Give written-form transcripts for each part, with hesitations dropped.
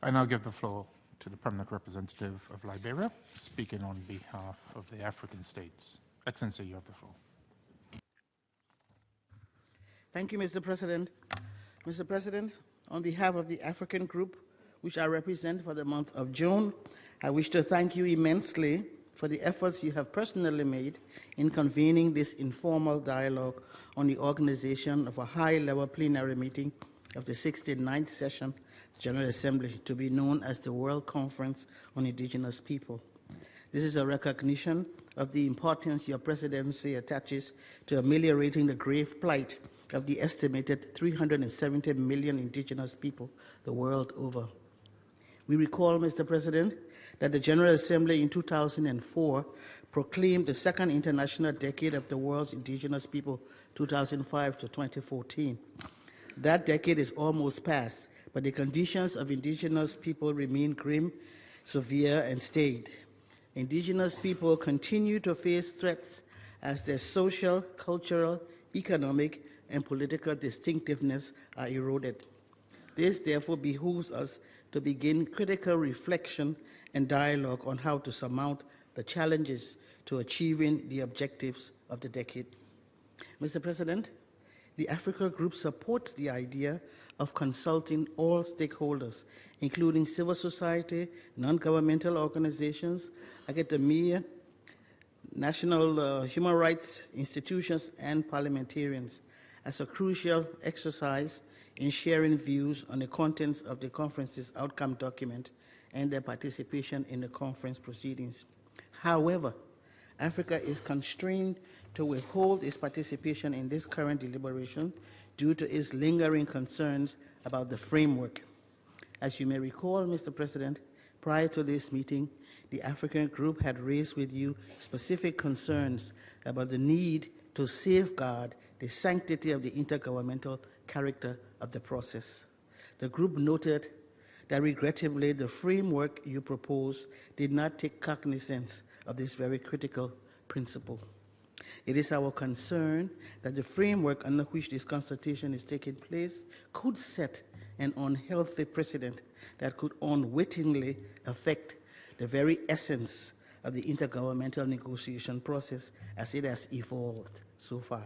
I now give the floor to the permanent representative of Liberia, speaking on behalf of the African states. Excellency, you have the floor. Thank you, Mr. President. Mr. President, on behalf of the African group, which I represent for the month of June, I wish to thank you immensely for the efforts you have personally made in convening this informal dialogue on the organization of a high-level plenary meeting of the 69th session General Assembly, to be known as the World Conference on Indigenous People. This is a recognition of the importance your presidency attaches to ameliorating the grave plight of the estimated 370 million indigenous people the world over. We recall, Mr. President, that the General Assembly in 2004 proclaimed the second International Decade of the World's Indigenous People, 2005 to 2014. That decade is almost past, but the conditions of indigenous people remain grim, severe, and staid. Indigenous people continue to face threats as their social, cultural, economic, and political distinctiveness are eroded. This therefore behooves us to begin critical reflection and dialogue on how to surmount the challenges to achieving the objectives of the decade. Mr. President, the Africa Group supports the idea of consulting all stakeholders, including civil society, non-governmental organizations, academia, national human rights institutions, and parliamentarians, as a crucial exercise in sharing views on the contents of the conference's outcome document and their participation in the conference proceedings. However, Africa is constrained to withhold its participation in this current deliberation due to its lingering concerns about the framework. As you may recall, Mr. President, prior to this meeting, the African Group had raised with you specific concerns about the need to safeguard the sanctity of the intergovernmental character of the process. The group noted that regrettably the framework you proposed did not take cognizance of this very critical principle. It is our concern that the framework under which this consultation is taking place could set an unhealthy precedent that could unwittingly affect the very essence of the intergovernmental negotiation process as it has evolved so far.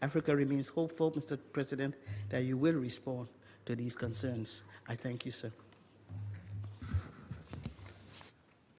Africa remains hopeful, Mr. President, that you will respond to these concerns. I thank you, sir.